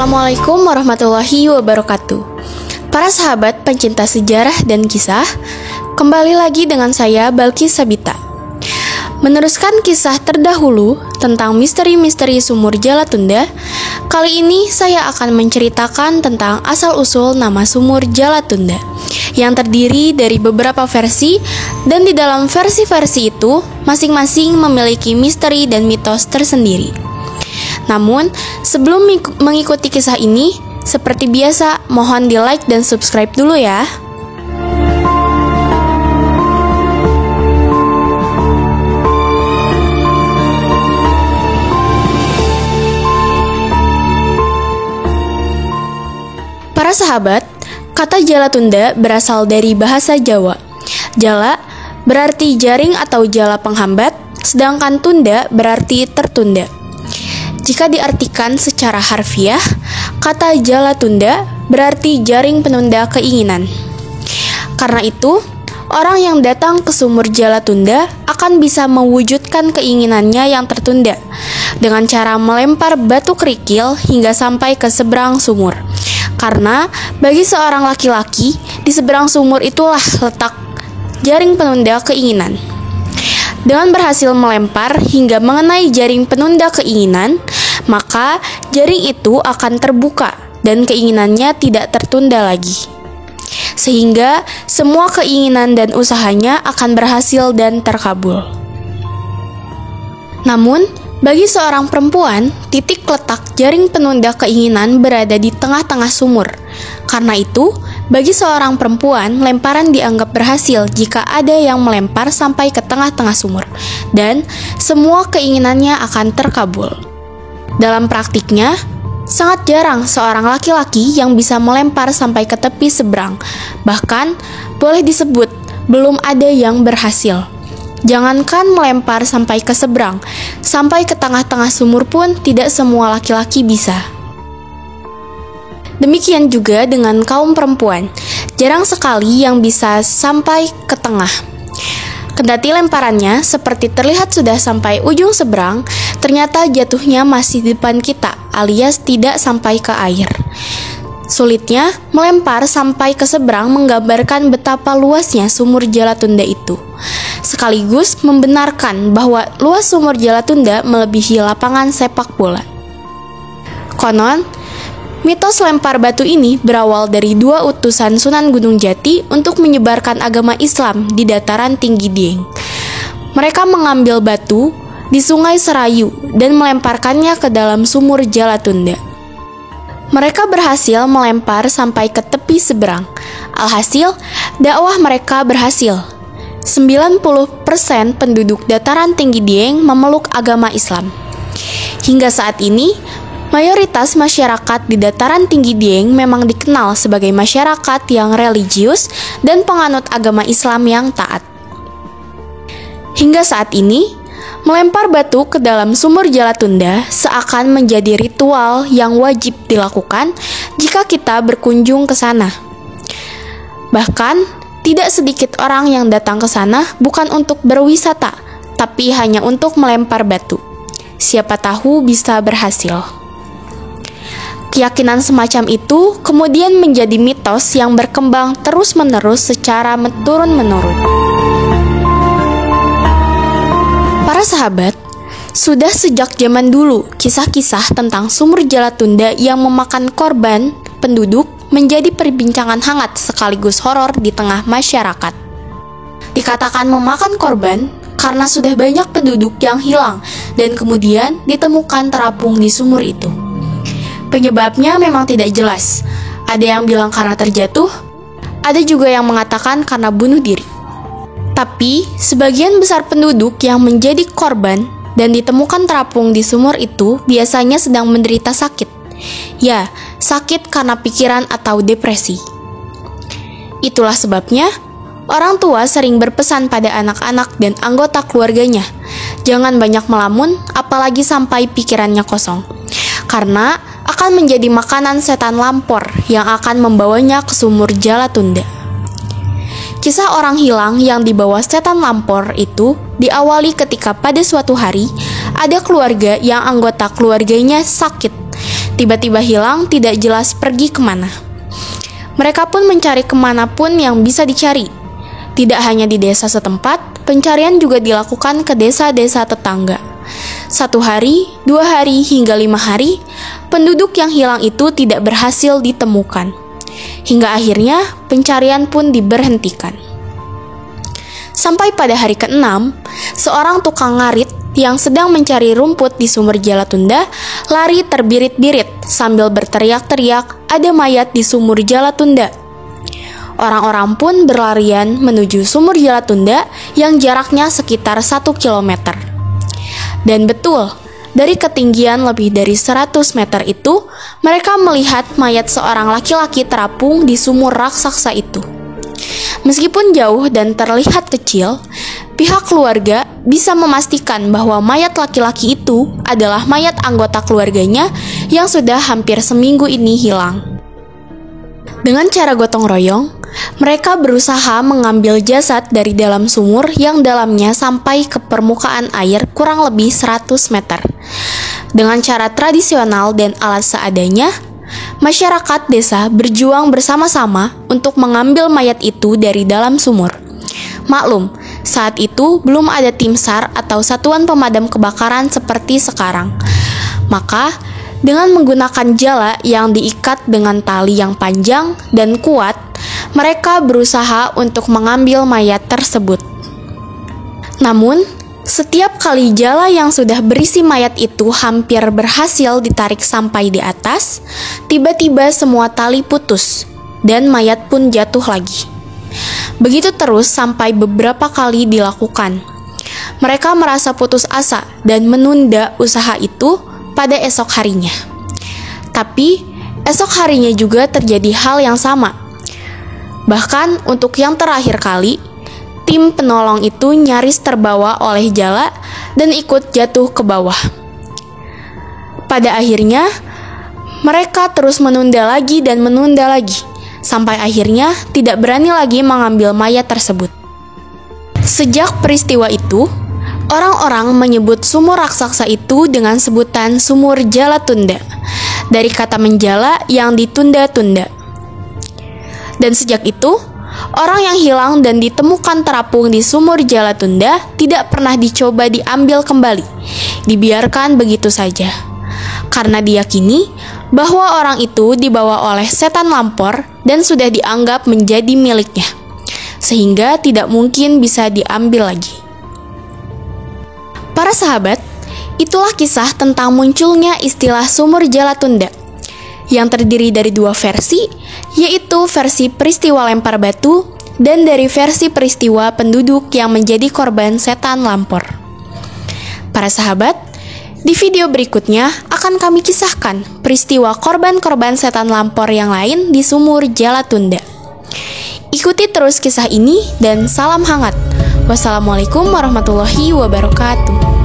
Assalamualaikum warahmatullahi wabarakatuh. Para sahabat pencinta sejarah dan kisah, kembali lagi dengan saya Balkis Sabita. Meneruskan kisah terdahulu tentang misteri-misteri sumur Jalatunda, kali ini saya akan menceritakan tentang asal-usul nama sumur Jalatunda yang terdiri dari beberapa versi, dan di dalam versi-versi itu masing-masing memiliki misteri dan mitos tersendiri. Namun, sebelum mengikuti kisah ini, seperti biasa, mohon di-like dan subscribe dulu ya. Para sahabat, kata Jalatunda berasal dari bahasa Jawa. Jala berarti jaring atau jala penghambat, sedangkan tunda berarti tertunda. Jika diartikan secara harfiah, kata Jalatunda berarti jaring penunda keinginan. Karena itu, orang yang datang ke sumur Jalatunda akan bisa mewujudkan keinginannya yang tertunda dengan cara melempar batu kerikil hingga sampai ke seberang sumur. Karena bagi seorang laki-laki, di seberang sumur itulah letak jaring penunda keinginan. Dengan berhasil melempar hingga mengenai jaring penunda keinginan, maka jaring itu akan terbuka dan keinginannya tidak tertunda lagi. Sehingga semua keinginan dan usahanya akan berhasil dan terkabul. Namun, bagi seorang perempuan, titik letak jaring penunda keinginan berada di tengah-tengah sumur. Karena itu, bagi seorang perempuan, lemparan dianggap berhasil jika ada yang melempar sampai ke tengah-tengah sumur, dan semua keinginannya akan terkabul. Dalam praktiknya, sangat jarang seorang laki-laki yang bisa melempar sampai ke tepi seberang. Bahkan, boleh disebut belum ada yang berhasil. Jangankan melempar sampai ke seberang, sampai ke tengah-tengah sumur pun tidak semua laki-laki bisa. Demikian juga dengan kaum perempuan, jarang sekali yang bisa sampai ke tengah. Kendati lemparannya seperti terlihat sudah sampai ujung seberang, ternyata jatuhnya masih di depan kita, alias tidak sampai ke air. Sulitnya, melempar sampai ke seberang menggambarkan betapa luasnya sumur Jalatunda itu. Sekaligus membenarkan bahwa luas sumur Jalatunda melebihi lapangan sepak bola. Konon, mitos lempar batu ini berawal dari dua utusan Sunan Gunung Jati untuk menyebarkan agama Islam di dataran tinggi Dieng. Mereka mengambil batu di Sungai Serayu dan melemparkannya ke dalam sumur Jalatunda. Mereka berhasil melempar sampai ke tepi seberang. Alhasil, dakwah mereka berhasil. 90% penduduk dataran tinggi Dieng memeluk agama Islam. Hingga saat ini, mayoritas masyarakat di dataran tinggi Dieng memang dikenal sebagai masyarakat yang religius dan penganut agama Islam yang taat. Hingga saat ini, melempar batu ke dalam sumur Jalatunda seakan menjadi ritual yang wajib dilakukan jika kita berkunjung ke sana. Bahkan, tidak sedikit orang yang datang ke sana bukan untuk berwisata, tapi hanya untuk melempar batu. Siapa tahu bisa berhasil. Keyakinan semacam itu kemudian menjadi mitos yang berkembang terus-menerus secara turun-menurun. Para sahabat, sudah sejak zaman dulu kisah-kisah tentang sumur Jalatunda yang memakan korban penduduk menjadi perbincangan hangat sekaligus horor di tengah masyarakat. Dikatakan memakan korban karena sudah banyak penduduk yang hilang dan kemudian ditemukan terapung di sumur itu. Penyebabnya memang tidak jelas. Ada yang bilang karena terjatuh, ada juga yang mengatakan karena bunuh diri. Tapi, sebagian besar penduduk yang menjadi korban dan ditemukan terapung di sumur itu biasanya sedang menderita sakit. Ya, sakit karena pikiran atau depresi. Itulah sebabnya, orang tua sering berpesan pada anak-anak dan anggota keluarganya, jangan banyak melamun, apalagi sampai pikirannya kosong. Karena akan menjadi makanan setan lampor yang akan membawanya ke sumur Jalatunda. Kisah orang hilang yang dibawa setan lampor itu diawali ketika pada suatu hari ada keluarga yang anggota keluarganya sakit Tiba-tiba hilang, tidak jelas pergi kemana. Mereka pun mencari kemanapun yang bisa dicari. Tidak hanya di desa setempat, pencarian juga dilakukan ke desa-desa tetangga. 1 hari, 2 hari, hingga 5 hari, penduduk yang hilang itu tidak berhasil ditemukan. Hingga akhirnya pencarian pun diberhentikan. Sampai pada hari ke-6, seorang tukang ngarit yang sedang mencari rumput di sumur Jalatunda lari terbirit-birit sambil berteriak-teriak, "Ada mayat di sumur Jalatunda." Orang-orang pun berlarian menuju sumur Jalatunda yang jaraknya sekitar 1 km. Dan betul, dari ketinggian lebih dari 100 meter itu, mereka melihat mayat seorang laki-laki terapung di sumur raksasa itu. Meskipun jauh dan terlihat kecil, pihak keluarga bisa memastikan bahwa mayat laki-laki itu adalah mayat anggota keluarganya yang sudah hampir seminggu ini hilang. Dengan cara gotong royong, mereka berusaha mengambil jasad dari dalam sumur yang dalamnya sampai ke permukaan air kurang lebih 100 meter. Dengan cara tradisional dan alat seadanya, masyarakat desa berjuang bersama-sama untuk mengambil mayat itu dari dalam sumur. Maklum, saat itu belum ada tim SAR atau satuan pemadam kebakaran seperti sekarang. Maka, dengan menggunakan jala yang diikat dengan tali yang panjang dan kuat, mereka berusaha untuk mengambil mayat tersebut. Namun, setiap kali jala yang sudah berisi mayat itu hampir berhasil ditarik sampai di atas, tiba-tiba semua tali putus dan mayat pun jatuh lagi. Begitu terus sampai beberapa kali dilakukan. Mereka merasa putus asa dan menunda usaha itu pada esok harinya. Tapi, esok harinya juga terjadi hal yang sama. Bahkan untuk yang terakhir kali, tim penolong itu nyaris terbawa oleh jala dan ikut jatuh ke bawah. Pada akhirnya, mereka terus menunda lagi dan menunda lagi, sampai akhirnya tidak berani lagi mengambil mayat tersebut. Sejak peristiwa itu, orang-orang menyebut sumur raksasa itu dengan sebutan sumur Jalatunda, dari kata menjala yang ditunda-tunda. Dan sejak itu, orang yang hilang dan ditemukan terapung di sumur Jalatunda tidak pernah dicoba diambil kembali, dibiarkan begitu saja. Karena diyakini bahwa orang itu dibawa oleh setan lampor dan sudah dianggap menjadi miliknya, sehingga tidak mungkin bisa diambil lagi. Para sahabat, itulah kisah tentang munculnya istilah sumur Jalatunda, yang terdiri dari 2 versi, yaitu versi peristiwa lempar batu dan dari versi peristiwa penduduk yang menjadi korban setan lampor. Para sahabat, di video berikutnya akan kami kisahkan peristiwa korban-korban setan lampor yang lain di sumur Jalatunda. Ikuti terus kisah ini dan salam hangat. Wassalamualaikum warahmatullahi wabarakatuh.